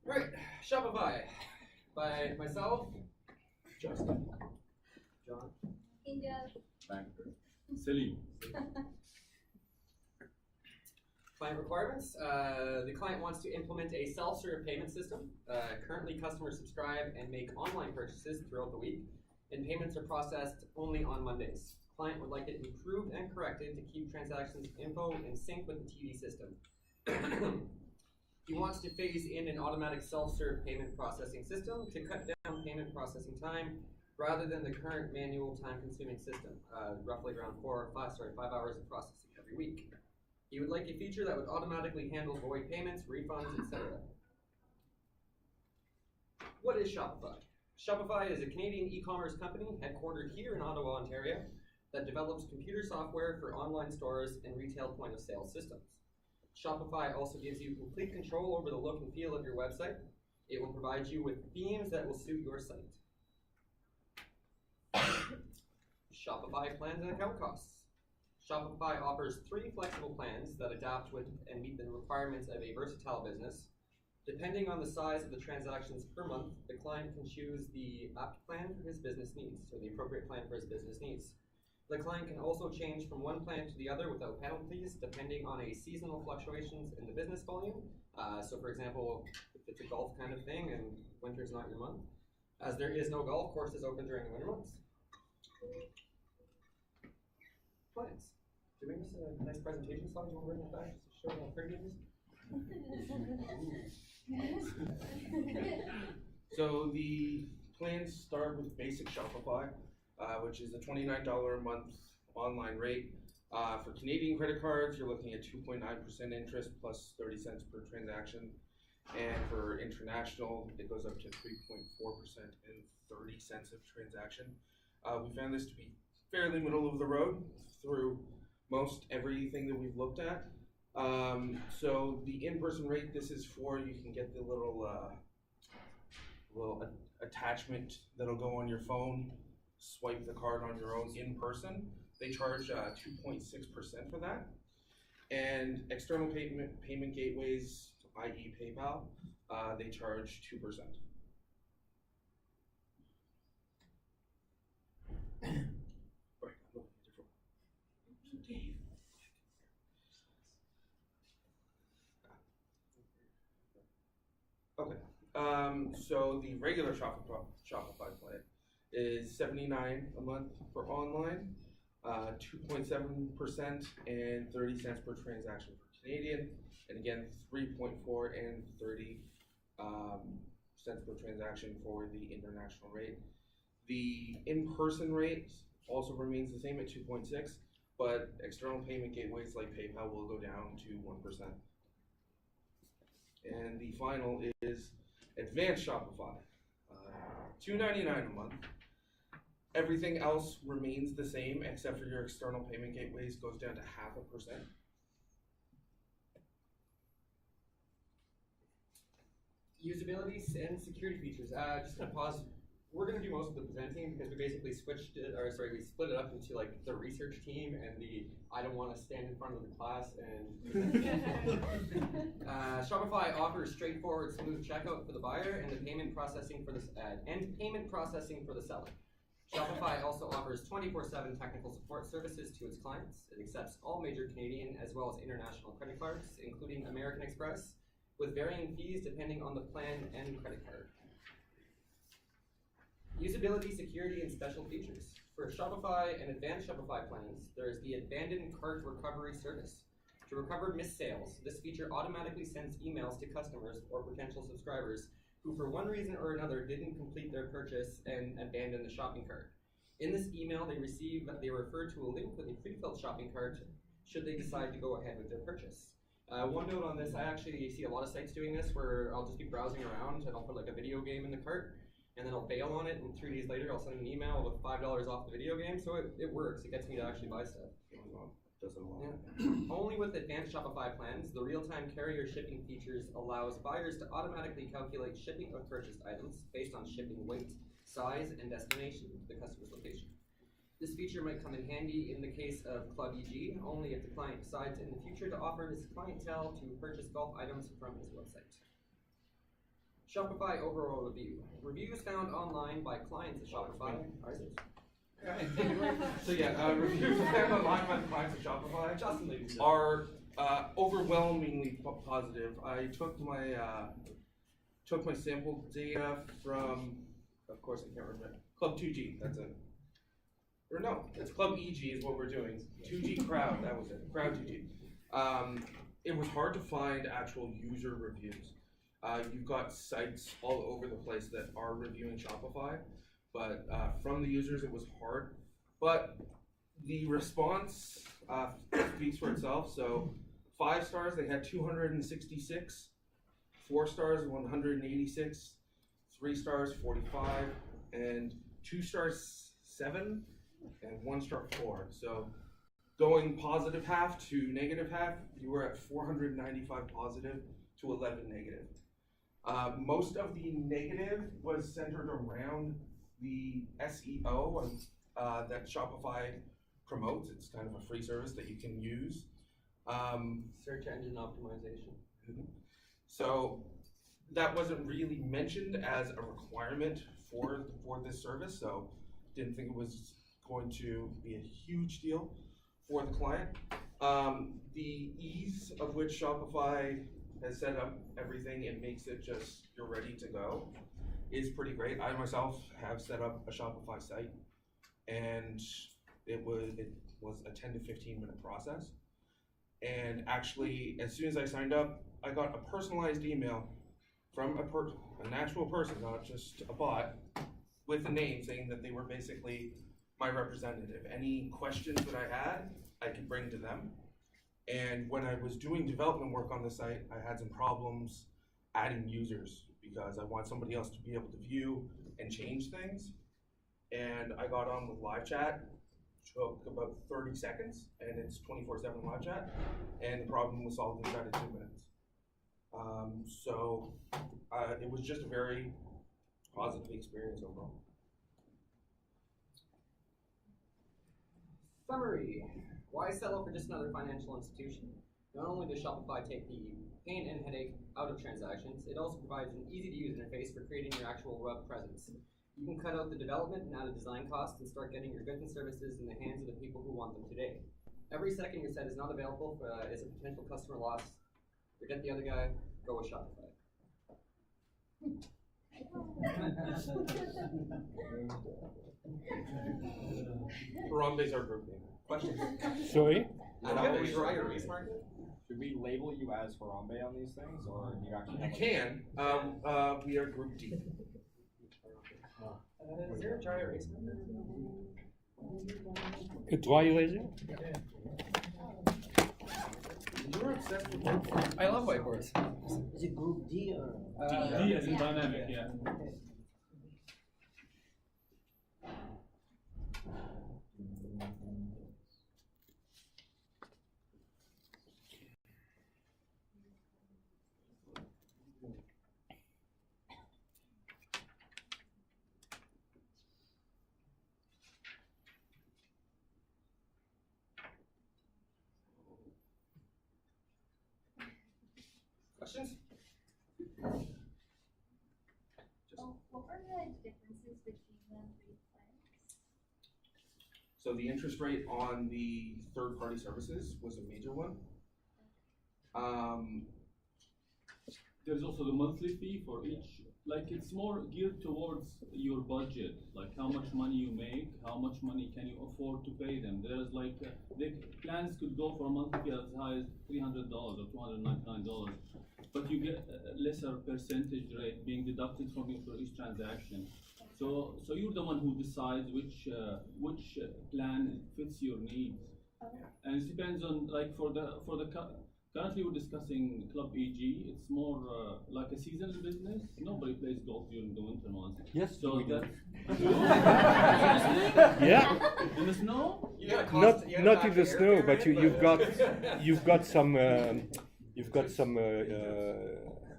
Right, Shopify by myself, Justin. John, India. Banker. Silly. Client requirements. The client wants to implement a self-serve payment system. Currently, customers subscribe and make online purchases throughout the week, and payments are processed only on Mondays. Client would like it improved and corrected to keep transactions info in sync with the TV system. He wants to phase in an automatic self-serve payment processing system to cut down payment processing time rather than the current manual time-consuming system, roughly around 5 hours of processing every week. He would like a feature that would automatically handle void payments, refunds, etc. What is Shopify? Shopify is a Canadian e-commerce company headquartered here in Ottawa, Ontario, that develops computer software for online stores and retail point-of-sale systems. Shopify also gives you complete control over the look and feel of your website. It will provide you with themes that will suit your site. Shopify plans and account costs. Shopify offers 3 flexible plans that adapt with and meet the requirements of a versatile business. Depending on the size of the transactions per month, the client can choose the apt plan for his business needs, or the appropriate plan for his business needs. The client can also change from one plan to the other without penalties, depending on a seasonal fluctuations in the business volume. So for example, if it's a golf kind of thing and winter's not your month, as there is no golf courses open during the winter months. Plans. Did we miss a nice presentation slide? You want to bring that back just to show how pretty it is? So the plans start with basic Shopify, which is a $29 a month online rate. For Canadian credit cards, you're looking at 2.9% interest plus 30 cents per transaction. And for international, it goes up to 3.4% and 30 cents of transaction. We found this to be fairly middle of the road through most everything that we've looked at. So the in-person rate, this is for, you can get the little attachment that'll go on your phone, swipe the card on your own in person. They charge 2.6% for that. And external payment gateways, i.e. PayPal, they charge 2%. Okay, so the regular Shopify plan is $79 a month for online, 2.7% and 30 cents per transaction for Canadian, and again 3.4 and 30 cents per transaction for the international rate. The in-person rate also remains the same at 2.6, but external payment gateways like PayPal will go down to 1%. And the final is advanced Shopify, $2.99 a month. Everything else remains the same except for your external payment gateways goes down to 0.5%. Usability and security features. Just gonna pause. We're gonna do most of the presenting because we basically switched it, or sorry, we split it up into like the research team and the I don't want to stand in front of the class and Shopify offers straightforward, smooth checkout for the buyer and the payment processing for the seller. Shopify also offers 24/7 technical support services to its clients. It accepts all major Canadian as well as international credit cards, including American Express, with varying fees depending on the plan and credit card. Usability, security, and special features. For Shopify and advanced Shopify plans, there is the abandoned cart recovery service. To recover missed sales, this feature automatically sends emails to customers or potential subscribers who for one reason or another didn't complete their purchase and abandoned the shopping cart. In this email they refer to a link with a pre-filled shopping cart should they decide to go ahead with their purchase. One note on this, I actually see a lot of sites doing this where I'll just be browsing around and I'll put like a video game in the cart and then I'll bail on it, and 3 days later I'll send an email with $5 off the video game, so it works. It gets me to actually buy stuff. Does it a lot. Yeah. Only with advanced Shopify plans, the real-time carrier shipping features allows buyers to automatically calculate shipping of purchased items based on shipping weight, size, and destination to the customer's location. This feature might come in handy in the case of Club EG, only if the client decides in the future to offer his clientele to purchase golf items from his website. Shopify overall review. Reviews found online by clients of Shopify. So yeah, reviews found online by clients of Shopify are overwhelmingly positive. I took my sample data from, of course I can't remember, Club 2G, that's it. Or no, it's Club EG is what we're doing. 2G Crowd, that was it, Crowd 2G. It was hard to find actual user reviews. You've got sites all over the place that are reviewing Shopify, but from the users it was hard. But the response speaks for itself. So 5 stars, they had 266. 4 stars, 186. 3 stars, 45. And 2 stars, 7. And 1 star, 4. So going positive half to negative half, you were at 495 positive to 11 negative. Most of the negative was centered around the SEO that Shopify promotes. It's kind of a free service that you can use. Search engine optimization. So that wasn't really mentioned as a requirement for this service, so didn't think it was going to be a huge deal for the client. The ease of which Shopify has set up everything, it makes it just, you're ready to go, is pretty great. I myself have set up a Shopify site, and it was a 10 to 15 minute process. And actually, as soon as I signed up, I got a personalized email from an actual person, not just a bot, with a name saying that they were basically my representative. Any questions that I had, I could bring to them. And when I was doing development work on the site, I had some problems adding users because I want somebody else to be able to view and change things. And I got on with live chat, took about 30 seconds, and it's 24/7 live chat, and the problem was solved inside of 2 minutes. So it was just a very positive experience overall. Summary. Why settle for just another financial institution? Not only does Shopify take the pain and headache out of transactions, it also provides an easy-to-use interface for creating your actual web presence. You can cut out the development and added design costs and start getting your goods and services in the hands of the people who want them today. Every second your site is not available is a potential customer loss. Forget the other guy, go with Shopify. Harambe's our group name. Questions? Sorry? Should we label you as Harambe on these things, or do you actually? You can. We are group D. Is there a dry erase marker? A dry eraser? You're obsessed with whiteboards. I love whiteboards. Is it group D or? D as in dynamic, yeah. Questions? What were the differences between the 3 plans? So the interest rate on the third-party services was a major one. There's also the monthly fee for each, like it's more geared towards your budget, like how much money you make, how much money can you afford to pay them. There's like, the plans could go for a monthly fee as high as $300 or $299, but you get a lesser percentage rate being deducted from you for each transaction. So you're the one who decides which plan fits your needs. Okay. And it depends on, like currently we're discussing Club EG. It's more like a seasonal business. Nobody plays golf during the winter months. Yes, So we do. that. Yeah. In the snow? Not in the snow, but you've got some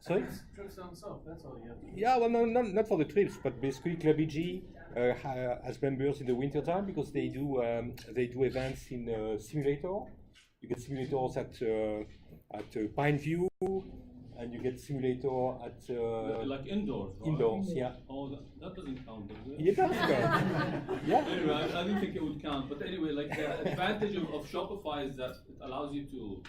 sorry? Trips down south, that's all you have to do. Yeah, well, no, not for the trips, but basically Club EG as members in the winter time because they do events in simulator. You get simulators at Pineview, and you get simulator at like indoors, right? indoors. Yeah. Oh, that doesn't count, does it? It does count. Yeah. Anyway, I didn't think it would count, but anyway, like the advantage of Shopify is that it allows you to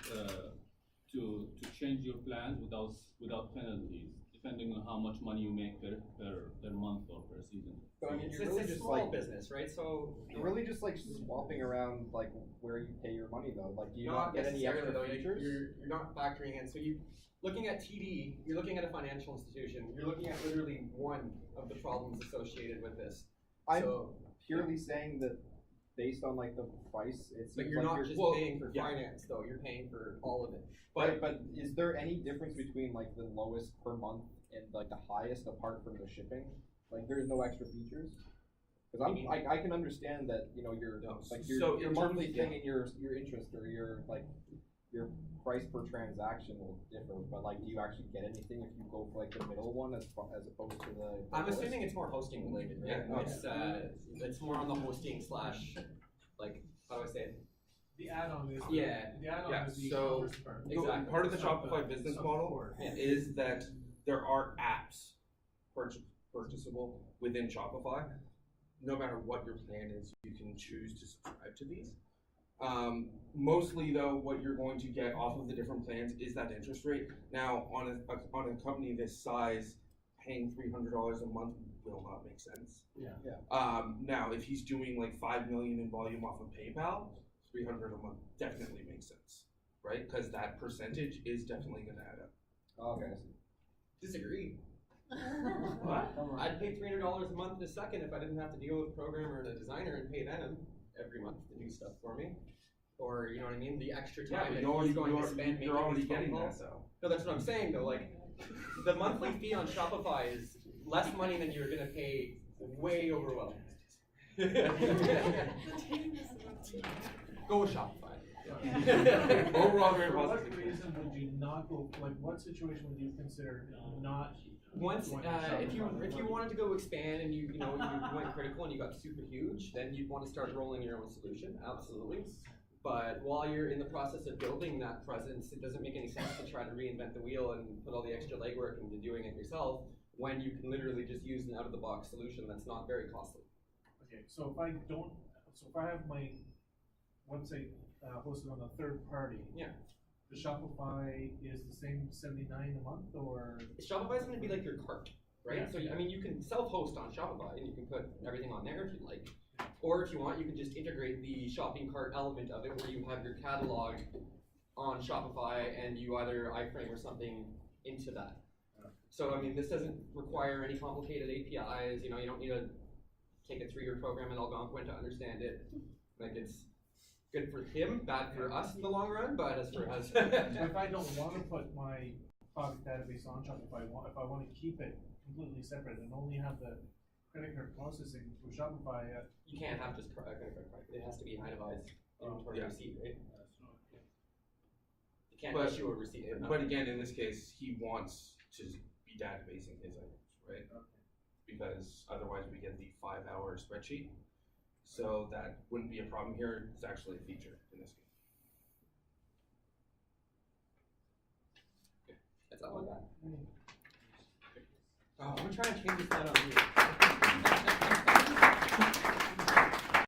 change your plans without penalties, depending on how much money you make per month or per season. But I mean, It's, you're really it's a just small like business, right? So you're really just like swapping around like where you pay your money though. Like, do you not not get any necessarily extra though. features? You're not factoring in. So you looking at TD, you're looking at a financial institution. You're looking at literally one of the problems associated with this. I'm So, purely saying that based on like the price, it but seems you're like not just well, paying for yeah. finance though. You're paying for all of it. But is there any difference between like the lowest per month and like the highest apart from the shipping? Like there's no extra features? Because I can understand that, you know, your No, like so your in monthly terms- thing and your interest or your like your price per transaction will differ, but like do you actually get anything if you go for like the middle one as opposed to the I'm lowest? assuming it's more hosting related, right? Yeah, It's more on the hosting slash, like, how do I say it? The add-on is. Yeah. The add-on Yeah, is the so- e-commerce part. Exactly. Part of the Shopify business model is that there are apps purchasable within Shopify. No matter what your plan is, you can choose to subscribe to these. Mostly though, what you're going to get off of the different plans is that interest rate. Now, on a company this size, paying $300 a month will not make sense. Yeah. Now, if he's doing like 5 million in volume off of PayPal, 300 a month definitely makes sense, right? Because that percentage is definitely going to add up. Okay, I see. Disagree. What? I'd pay $300 a month in a second if I didn't have to deal with a programmer and a designer and pay them every month to do stuff for me. Or, you know what I mean? The extra Yeah, time but that he's going to spend making you're already these phone getting calls. that though. No, that's what I'm saying though. Like, the monthly fee on Shopify is less money than you're gonna pay way over well. Go with Shopify. Overall, very For what positive. reason would you not go, like, what situation would you consider not? Once, going to if you Shopify? wanted to go expand and you went critical and you got super huge, then you'd want to start rolling your own solution. Absolutely. But while you're in the process of building that presence, it doesn't make any sense to try to reinvent the wheel and put all the extra legwork into doing it yourself when you can literally just use an out-of-the-box solution that's not very costly. Okay, so if I have my website hosted on a third party. Yeah. The Shopify is the same $79 a month, or? Shopify is going to be like your cart, right? Yeah. So, I mean, you can self-host on Shopify and you can put everything on there if you like. Or if you want, you can just integrate the shopping cart element of it where you have your catalog on Shopify and you either iframe or something into that. So, I mean, this doesn't require any complicated APIs. You know, you don't need to take a 3-year program in Algonquin to understand it. Like, it's good for him, bad for us in the long run, but as for us. So if I don't want to put my product database on Shopify, if I want to keep it completely separate and only have the credit card processing through Shopify, You can't have just credit card. It has to be an itemized inventory Yeah. receipt, right? You can't But- issue a receipt. for But nothing. again, in this case, he wants to be databasing his items, right? Because otherwise we get the 5-hour spreadsheet. So that wouldn't be a problem here. It's actually a feature in this case. That's all I got. Oh, I'm gonna try and change this light on you.